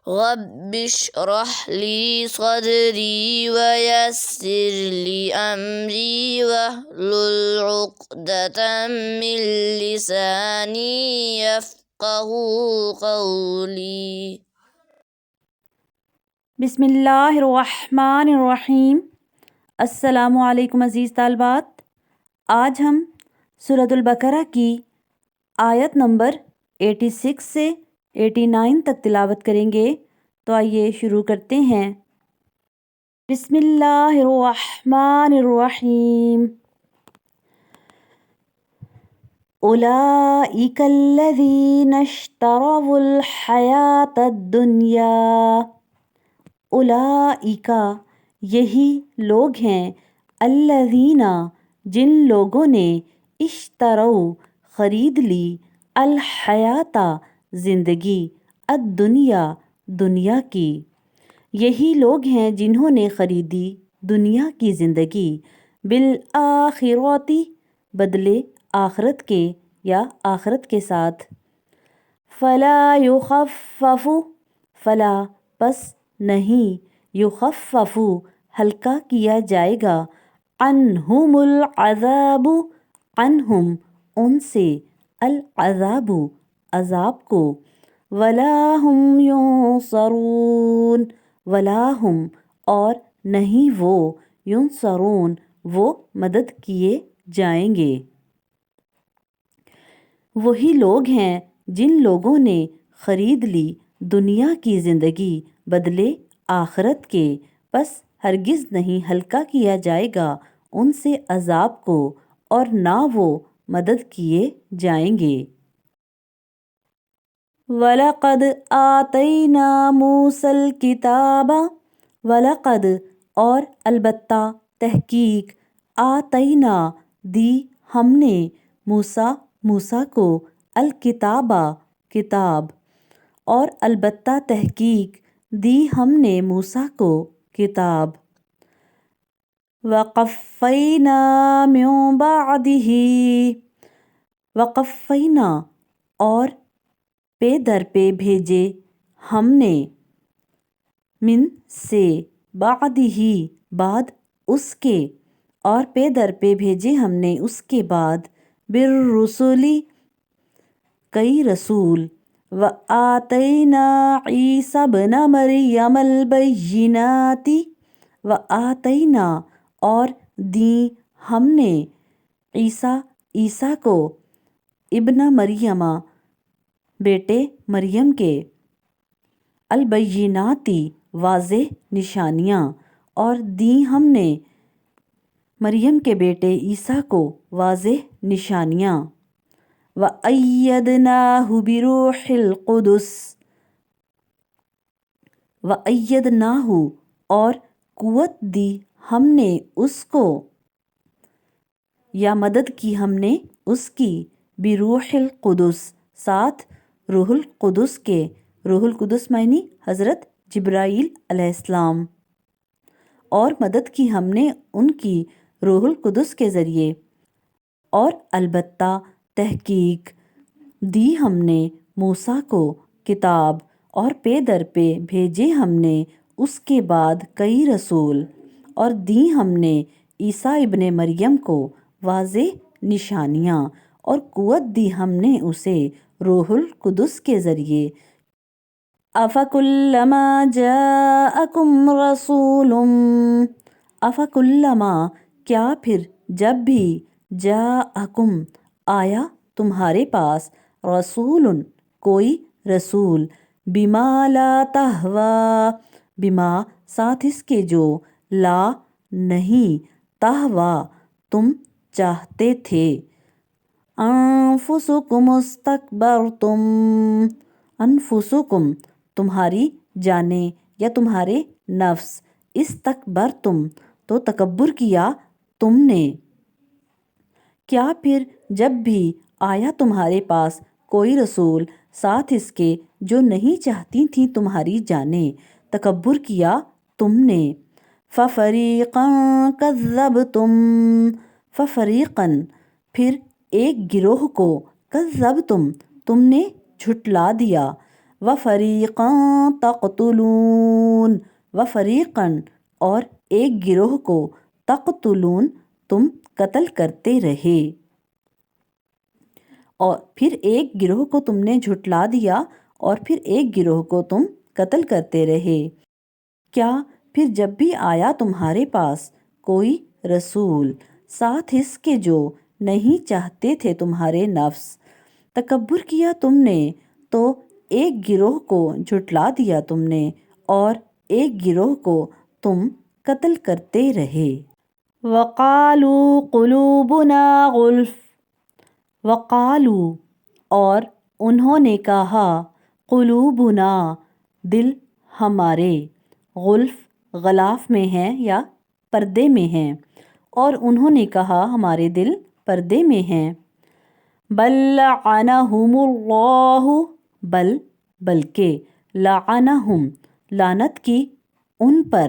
رب اشرح لي صدري ويسر لي أمري واحلل عقدة من لساني يفقه قولي. بسم اللہ الرحمن الرحیم۔ السلام علیکم عزیز طالبات، آج ہم سورۃ البقرہ کی آیت نمبر 86 سے 89 تک تلاوت کریں گے، تو آئیے شروع کرتے ہیں۔ بسم اللہ الرحمن الرحیم۔ اولئک الذین اشتروا الحیاۃ الدنیا، اولئک یہی لوگ ہیں، الذین جن لوگوں نے اشتروا خرید لی، الحیات زندگی، الدنیا دنیا کی، یہی لوگ ہیں جنہوں نے خریدی دنیا کی زندگی، بالآخرۃ بدلے آخرت کے یا آخرت کے ساتھ، فلا یخفف فلا پس نہیں، یخفف ہلکا کیا جائے گا، عنہم العذاب عنہم ان سے، العذاب عذاب کو، ولا ہم ینصرون ولا ہم اور نہیں وہ، ینصرون وہ مدد کیے جائیں گے۔ وہی لوگ ہیں جن لوگوں نے خرید لی دنیا کی زندگی بدلے آخرت کے، پس ہرگز نہیں ہلکا کیا جائے گا ان سے عذاب کو، اور نہ وہ مدد کیے جائیں گے۔ وَلَقَدْ آتَيْنَا مُوسَى الْكِتَابَ، وَلَقَدْ اور البتہ تحقیق، آتَيْنَا دی ہم نے، موسیٰ کو، الکتابہ کتاب، اور البتہ تحقیق دی ہم نے موسیٰ کو کتاب، وَقَفَّيْنَا مِن بَعْدِهِ وَقَفَّيْنَا اور پے در پہ بھیجے ہم نے، من سے، بعدہ بعد اس کے، اور پے در پہ بھیجے ہم نے اس کے بعد، بالرسل کئی رسول، وآتینا عیسی ابن مریم البینات وآتینا اور دیں ہم نے، عیسیٰ کو، ابن مریم بیٹے مریم کے، البینات واضح نشانیاں، اور دیں ہم نے مریم کے بیٹے عیسیٰ کو واضح نشانیاں، وَأَيَّدْنَاهُ بِرُوحِ الْقُدُسِ وَأَيَّدْنَاهُ اور قوت دی ہم نے اس کو، یا مدد کی ہم نے اس کی، بروح القدس ساتھ روح القدس کے، روح القدس معنی حضرت جبرائیل علیہ السلام، اور مدد کی ہم نے ان کی روح القدس کے ذریعے، اور البتہ تحقیق دی ہم نے موسیٰ کو کتاب، اور پے در پہ بھیجے ہم نے اس کے بعد کئی رسول، اور دی ہم نے عیسیٰ ابن مریم کو واضح نشانیاں، اور قوت دی ہم نے اسے روح القدس کے ذریعے، أَفَكُلَّمَا جَاءَكُمْ رَسُولٌ أَفَكُلَّمَا کیا پھر جب بھی، جاءکم آیا تمہارے پاس، رسول کوئی رسول، بما لا تہویٰ بما ساتھ اس کے جو، لا نہیں، تہویٰ تم چاہتے تھے، انفسکم استکبرتم انفسکم تمہاری جانیں یا تمہارے نفس، استکبرتم تو تکبر کیا تم نے، کیا پھر جب بھی آیا تمہارے پاس کوئی رسول ساتھ اس کے جو نہیں چاہتی تھیں تمہاری جانیں، تکبر کیا تم نے، فَفَرِيقًا كَذَّبْتُمْ فَفَرِيقًا پھر ایک گروہ کو، كَذَّبْتُمْ تم نے جھٹلا دیا، وَفَرِيقًا تَقْتُلُونَ وَفَرِيقًا اور ایک گروہ کو تقتلون تم قتل کرتے رہے، اور پھر ایک گروہ کو تم نے جھٹلا دیا اور پھر ایک گروہ کو تم قتل کرتے رہے۔ کیا پھر جب بھی آیا تمہارے پاس کوئی رسول ساتھ اس کے جو نہیں چاہتے تھے تمہارے نفس، تکبر کیا تم نے تو ایک گروہ کو جھٹلا دیا تم نے اور ایک گروہ کو تم قتل کرتے رہے۔ وَقَالُوا قُلُوبُنَا غُلْفٌ وَقَالُوا اور انہوں نے کہا، قلوبنا دل ہمارے، غلف غلاف میں ہیں یا پردے میں ہیں، اور انہوں نے کہا ہمارے دل پردے میں ہیں۔ بل لعنہم اللہ بلکہ لعنہم لعنت کی ان پر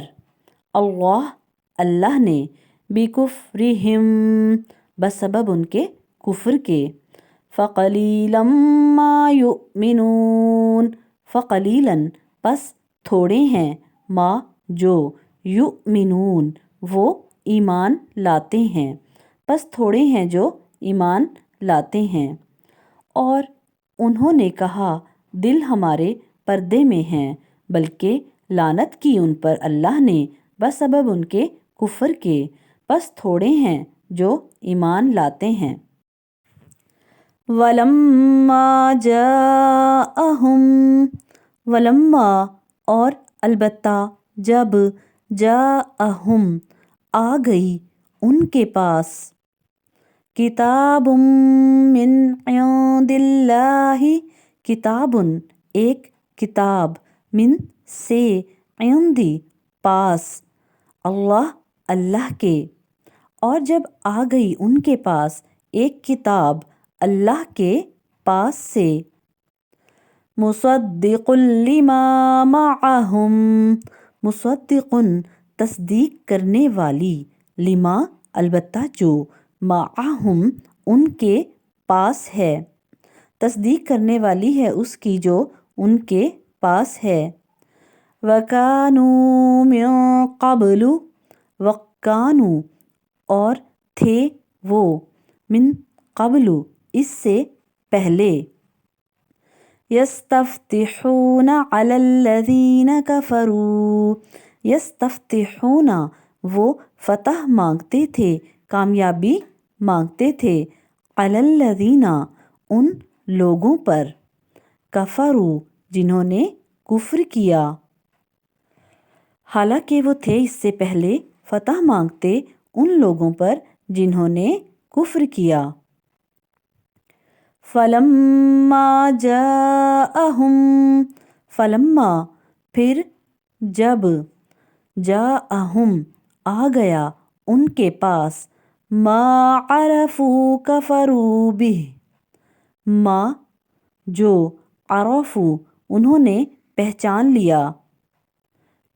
اللہ نے بکفرہم بسبب ان کے کفر کے، فقلیلا ما یؤمنون فقلیلا پس تھوڑے ہیں، ما جو یؤمنون وہ ایمان لاتے ہیں، پس تھوڑے ہیں جو ایمان لاتے ہیں۔ اور انہوں نے کہا دل ہمارے پردے میں ہیں، بلکہ لعنت کی ان پر اللہ نے بسبب ان کے کفر کے، پس تھوڑے ہیں جو ایمان لاتے ہیں۔ وَلَمَّا اور البتہ جب جاءہم آ گئی ان کے پاس، کتاب من عند اللہ کتاب ایک کتاب، من سے، عندی پاس، اللہ کے، اور جب آ گئی ان کے پاس ایک کتاب اللہ کے پاس سے، مصدق لما معہم مصدق تصدیق کرنے والی، لما البتہ جو، معہم ان کے پاس ہے، تصدیق کرنے والی ہے اس کی جو ان کے پاس ہے۔ وَكَانُوا مِن قَبْلُ وَكَانُوا اور تھے وہ، من قبل اس سے پہلے، یستفتحون علی الذین کفروا یستفتحون وہ فتح مانگتے تھے، کامیابی مانگتے تھے، علی الذین ان لوگوں پر، کفروا جنہوں نے کفر کیا، حالانکہ وہ تھے اس سے پہلے فتح مانگتے ان لوگوں پر جنہوں نے کفر کیا۔ فلما جاءہم فلما پھر جب جاءہم آ گیا ان کے پاس، ما عرفوا کفروا بہ ما جو، عرفوا انہوں نے پہچان لیا،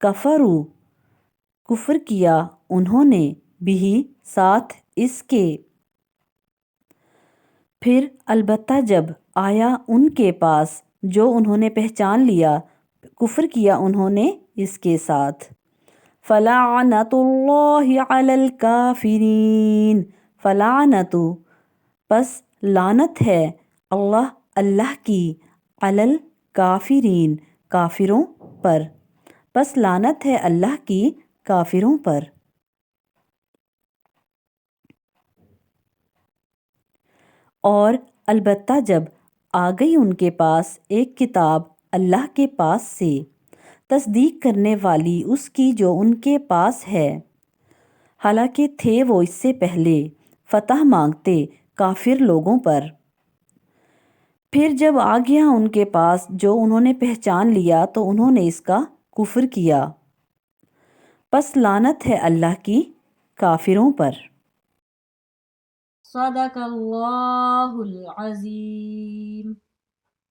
کفروا کفر کیا انہوں نے، بہ ساتھ اس کے، پھر البتہ جب آیا ان کے پاس جو انہوں نے پہچان لیا، کفر کیا انہوں نے اس کے ساتھ، فلعنت اللہ علی الکافرین فلعنت پس لعنت ہے اللہ کی، علی الکافرین کافروں پر، پس لعنت ہے اللہ کی کافروں پر۔ اور البتہ جب آ گئی ان کے پاس ایک کتاب اللہ کے پاس سے، تصدیق کرنے والی اس کی جو ان کے پاس ہے، حالانکہ تھے وہ اس سے پہلے فتح مانگتے کافر لوگوں پر، پھر جب آ گیا ان کے پاس جو انہوں نے پہچان لیا تو انہوں نے اس کا کفر کیا، پس لعنت ہے اللہ کی کافروں پر۔ صدق اللہ العظیم۔